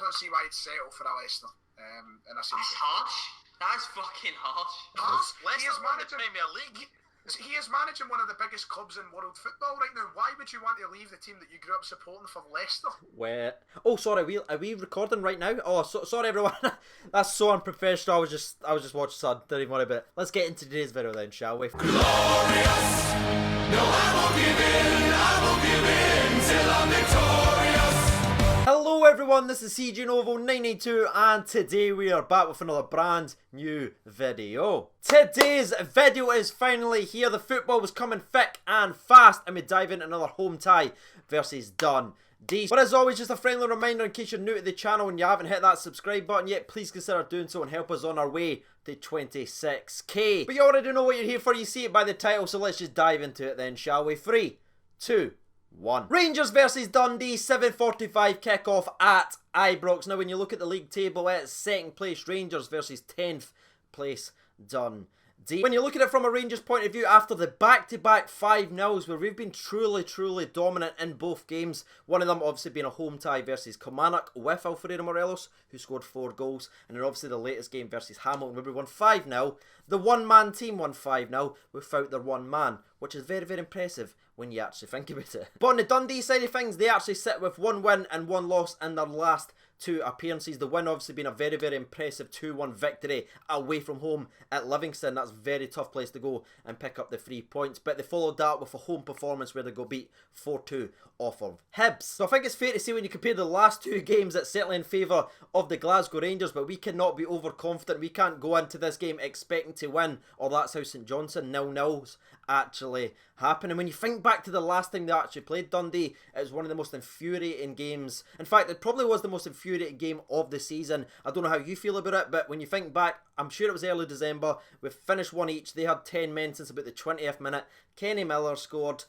don't see why he'd settle for a Leicester. That's harsh. That's fucking harsh. Leicester won the Premier League. He is managing one of the biggest clubs in world football right now. Why would you want to leave the team that you grew up supporting for Leicester? Where? Oh, sorry. Are we recording right now? Oh, sorry everyone. That's so unprofessional. I was just watching Sun. Didn't even worry about it. Let's get into today's video then, shall we? Glorious. No, I won't give in till I'm victorious. Hello everyone, this is CJ Novo 992 and today we are back with another brand new video. Today's video is finally here. The football was coming thick and fast and we dive into another home tie versus Dundee. But as always, just a friendly reminder in case you're new to the channel and you haven't hit that subscribe button yet, please consider doing so and help us on our way to 26k. But you already know what you're here for, you see it by the title, so let's just dive into it then, shall we? 3, 2, 1. Rangers versus Dundee, 7:45 kickoff at Ibrox. Now when you look at the league table, it's second place Rangers versus 10th place Dundee. When you look at it from a Rangers point of view, after the back-to-back 5-0s where we've been truly dominant in both games, one of them obviously being a home tie versus Kamara with Alfredo Morelos, who scored 4 goals, and then obviously the latest game versus Hamilton where we won 5-0. The one-man team won 5-0 without their one man, which is very impressive when you actually think about it. But on the Dundee side of things, they actually sit with 1 win and 1 loss in their last 2 appearances. The win obviously being a very impressive 2-1 victory away from home at Livingston. That's a very tough place to go and pick up the 3 points. But they followed that with a home performance where they got beat 4-2 off of Hibs. So I think it's fair to say when you compare the last 2 games, it's certainly in favour of the Glasgow Rangers, but we cannot be overconfident. We can't go into this game expecting to win, or that's how St Johnstone 0-0s actually happen. And when you think back to the last time they actually played Dundee, it was one of the most infuriating games. In fact, it probably was the most infuriating game of the season. I don't know how you feel about it, but when you think back, I'm sure it was early December. We've finished 1 each. They had 10 men since about the 20th minute. Kenny Miller scored.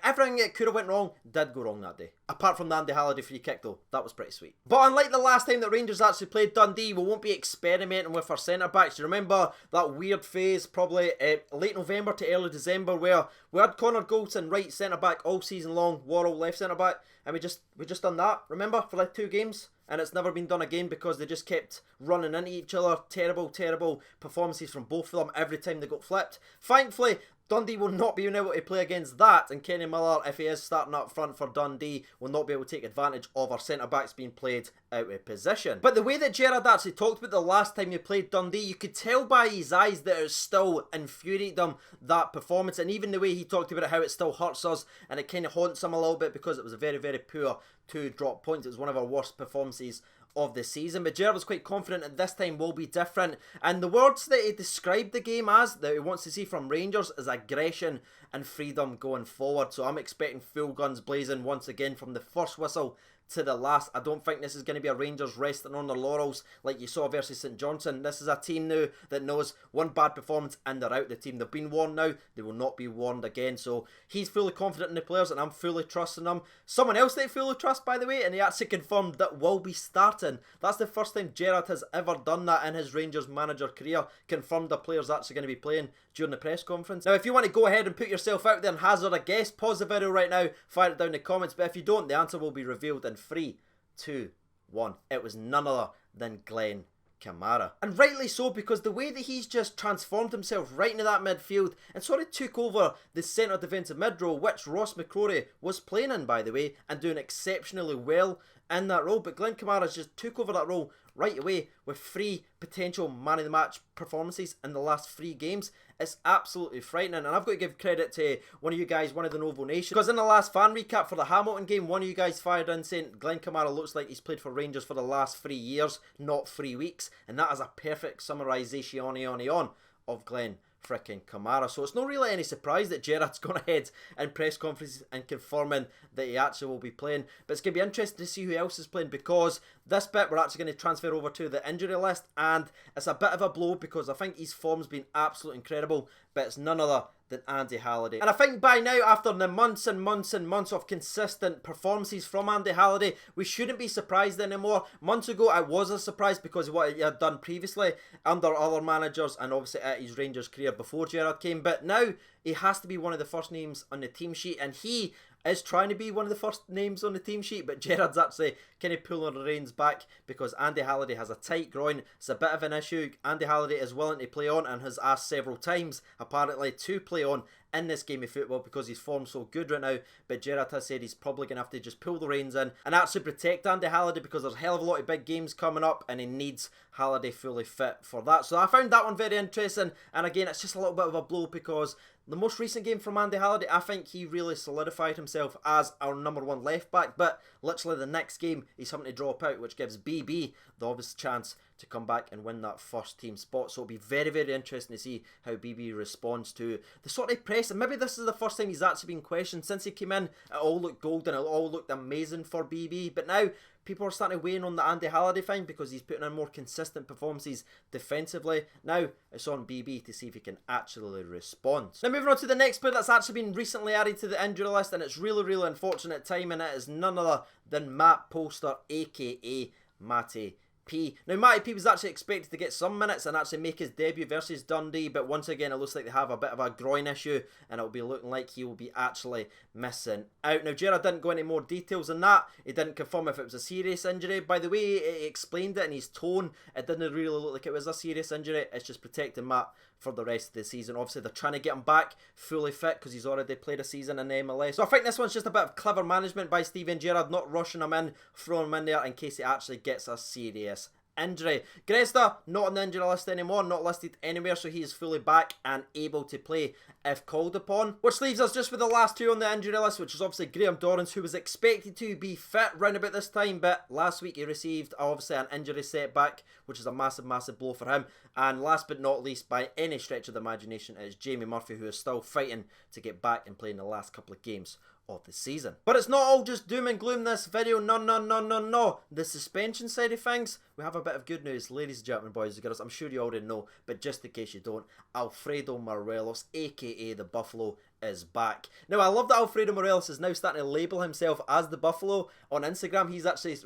Everything that could have went wrong did go wrong that day. Apart from the Andy Halliday free kick though, that was pretty sweet. But unlike the last time that Rangers actually played Dundee, we won't be experimenting with our centre backs. You remember that weird phase, probably late November to early December, where we had Connor Goldson right centre back all season long, Worrell left centre back, and we just done that. Remember, for like 2 games. And it's never been done again because they just kept running into each other. Terrible performances from both of them every time they got flipped. Thankfully, Dundee will not be able to play against that, and Kenny Miller, if he is starting up front for Dundee, will not be able to take advantage of our centre-backs being played out of position. But the way that Gerrard actually talked about the last time you played Dundee, you could tell by his eyes that it still infuriated them, that performance, and even the way he talked about it, how it still hurts us, and it kind of haunts him a little bit because it was a very poor 2 drop points. It was one of our worst performances of the season, but Gerrard was quite confident that this time will be different, and the words that he described the game as, that he wants to see from Rangers, is aggression and freedom going forward. So I'm expecting full guns blazing once again from the first whistle to the last. I don't think this is going to be a Rangers resting on their laurels like you saw versus St Johnstone. This is a team now that knows one bad performance and they're out the team. They've been warned now, they will not be warned again. So he's fully confident in the players and I'm fully trusting them. Someone else they fully trust, by the way, and he actually confirmed that will be starting. That's the first time Gerrard has ever done that in his Rangers manager career, confirmed the players actually going to be playing during the press conference. Now if you want to go ahead and put yourself out there and hazard a guess, pause the video right now, fire it down in the comments, but if you don't, the answer will be revealed in 3, 2, 1. It was none other than Glenn Kamara. And rightly so, because the way that he's just transformed himself right into that midfield and sort of took over the centre defensive mid role, which Ross McCrory was playing in, by the way, and doing exceptionally well in that role. But Glenn Kamara just took over that role right away with 3 potential man of the match performances in the last 3 games. It's absolutely frightening, and I've got to give credit to one of you guys, one of the Novo Nation, because in the last fan recap for the Hamilton game, one of you guys fired in saying Glenn Kamara looks like he's played for Rangers for the last 3 years, not 3 weeks, and that is a perfect summarisation of Glenn frickin' Kamara. So it's not really any surprise that Gerrard's gone ahead in press conferences and confirming that he actually will be playing. But it's going to be interesting to see who else is playing, because this bit we're actually going to transfer over to the injury list, and it's a bit of a blow because I think his form's been absolutely incredible, but it's none other than Andy Halliday. And I think by now, after the months and months of consistent performances from Andy Halliday, we shouldn't be surprised anymore. Months ago, I was a surprise because of what he had done previously under other managers and obviously at his Rangers career before Gerrard came. But now, he has to be one of the first names on the team sheet, and he is trying to be one of the first names on the team sheet, but Gerrard's actually kind of pulling the reins back because Andy Halliday has a tight groin. It's a bit of an issue. Andy Halliday is willing to play on and has asked several times, apparently, to play on in this game of football because his form's so good right now, but Gerrard has said he's probably going to have to just pull the reins in and actually protect Andy Halliday because there's a hell of a lot of big games coming up and he needs Halliday fully fit for that. So I found that one very interesting, and again, it's just a little bit of a blow because the most recent game from Andy Halliday, I think he really solidified himself as our number one left back, but literally the next game he's having to drop out, which gives BB the obvious chance to come back and win that first team spot. So it'll be very, very interesting to see how BB responds to the sort of press, and maybe this is the first time he's actually been questioned since he came in. It all looked golden, it all looked amazing for BB, but now people are starting to weigh in on the Andy Halliday thing because he's putting in more consistent performances defensively. Now it's on BB to see if he can actually respond. Now moving on to the next player that's actually been recently added to the injury list, and it's really, really unfortunate time, and it is none other than Matt Polster, aka Matty P. Now Matty P was actually expected to get some minutes and actually make his debut versus Dundee, but once again it looks like they have a bit of a groin issue and it'll be looking like he will be actually missing out. Now Gerrard didn't go into more details than that. He didn't confirm if it was a serious injury. By the way, he explained it in his tone. It didn't really look like it was a serious injury. It's just protecting Matt for the rest of the season. Obviously they're trying to get him back fully fit because he's already played a season in the MLS. So I think this one's just a bit of clever management by Steven Gerrard, not rushing him in, throwing him in there in case he actually gets a serious injury. Gresta not on the injury list anymore, not listed anywhere, so he is fully back and able to play if called upon. Which leaves us just with the last two on the injury list, which is obviously Graham Dorrans, who was expected to be fit round about this time, but last week he received obviously an injury setback, which is a massive, massive blow for him. And last but not least, by any stretch of the imagination, is Jamie Murphy, who is still fighting to get back and play in the last couple of games of the season. But it's not all just doom and gloom this video, no. The suspension side of things, we have a bit of good news, ladies and gentlemen, boys and girls. I'm sure you already know, but just in case you don't, Alfredo Morelos, aka the Buffalo, is back. Now I love that Alfredo Morelos is now starting to label himself as the Buffalo. On Instagram he's actually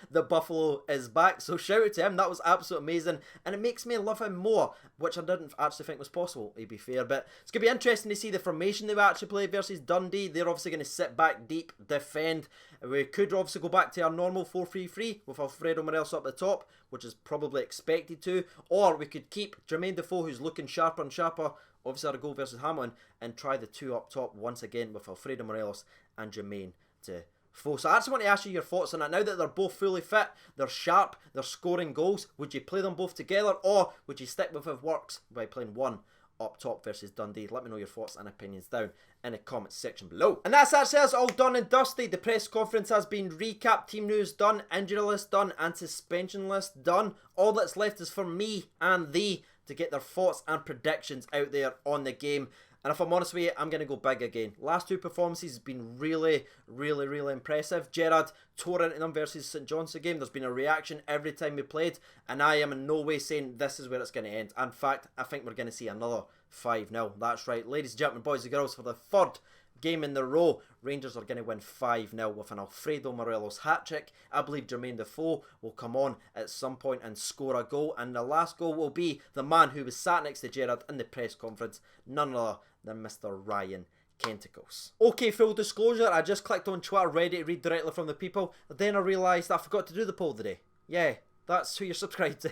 the Buffalo is back, so shout out to him. That was absolutely amazing and it makes me love him more, which I didn't actually think was possible, to be fair. But it's going to be interesting to see the formation they will actually play versus Dundee. They're obviously going to sit back deep, defend. We could obviously go back to our normal 4-3-3 with Alfredo Morelos up the top, which is probably expected to, or we could keep Jermaine Defoe, who's looking sharper and sharper, obviously had a goal versus Hamilton, and try the two up top once again with Alfredo Morelos and Jermaine Defoe. So I actually want to ask you your thoughts on that. Now that they're both fully fit, they're sharp, they're scoring goals, would you play them both together, or would you stick with it works by playing one up top versus Dundee? Let me know your thoughts and opinions down in the comments section below. And that's actually us all done and dusted. The press conference has been recapped, team news done, injury list done, and suspension list done. All that's left is for me and thee to get their thoughts and predictions out there on the game. And if I'm honest with you, I'm going to go big again. Last two performances have been really, really, really impressive. Gerrard tore into them versus St Johnstone game. There's been a reaction every time we played, and I am in no way saying this is where it's going to end. In fact, I think we're going to see another 5-0. That's right, ladies and gentlemen, boys and girls, for the third game in the row, Rangers are going to win 5-0 with an Alfredo Morelos hat-trick. I believe Jermaine Defoe will come on at some point and score a goal, and the last goal will be the man who was sat next to Gerrard in the press conference, none other than Mr. Ryan Kenticles. Okay, full disclosure, I just clicked on Twitter ready to read directly from the people, then I realised I forgot to do the poll today. Yeah, that's who you're subscribed to.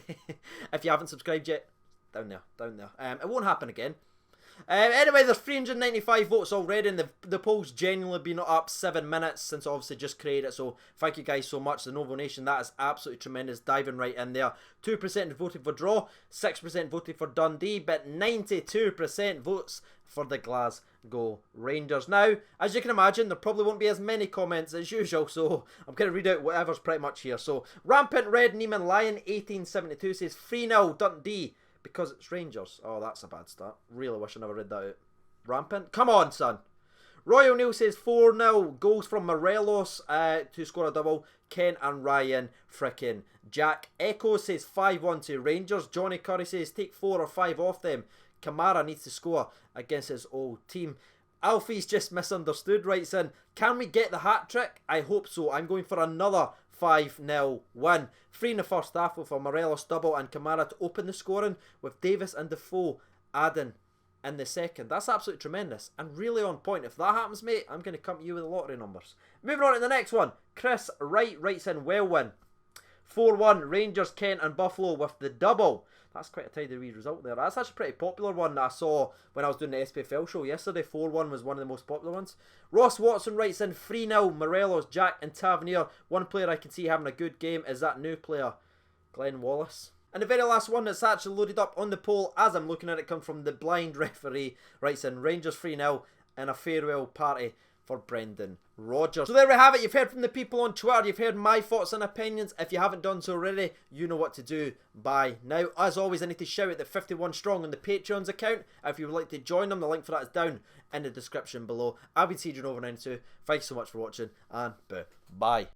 If you haven't subscribed yet, down there. It won't happen again. Anyway, there's 395 votes already, and the poll's genuinely been up 7 minutes since I obviously just created it, so thank you guys so much. The Novo Nation, that is absolutely tremendous, diving right in there. 2% voted for draw, 6% voted for Dundee, but 92% votes for the Glasgow Rangers. Now, as you can imagine, there probably won't be as many comments as usual, so I'm going to read out whatever's pretty much here. So, Rampant Red Neiman Lion 1872 says 3-0 Dundee. Because it's Rangers. Oh, that's a bad start. Really wish I never read that out. Rampant. Come on, son. Royal Neil says 4-0. Goals from Morelos to score a double. Ken and Ryan frickin' Jack. Echo says 5-1 to Rangers. Johnny Curry says take 4 or 5 off them. Kamara needs to score against his old team. Alfie's just misunderstood. Writes in, can we get the hat-trick? I hope so. I'm going for another 5-0 win. 3 in the first half with a Morelos double and Kamara to open the scoring, with Davis and Defoe adding in the second. That's absolutely tremendous and really on point. If that happens, mate, I'm going to come to you with the lottery numbers. Moving on to the next one. Chris Wright writes in, well win. 4-1, Rangers, Kent and Buffalo with the double. That's quite a tidy wee result there. That's actually a pretty popular one that I saw when I was doing the SPFL show yesterday. 4-1 was one of the most popular ones. Ross Watson writes in 3-0, Morelos, Jack and Tavernier. One player I can see having a good game is that new player, Glenn Wallace. And the very last one that's actually loaded up on the poll as I'm looking at it comes from the blind referee, writes in Rangers 3-0 and a farewell party for Brendan Rodgers. So there we have it. You've heard from the people on Twitter. You've heard my thoughts and opinions. If you haven't done so already, you know what to do by now. As always, I need to shout out that 51 Strong on the Patreon's account. If you would like to join them, the link for that is down in the description below. I've been CJ Over92. Thanks so much for watching and bye.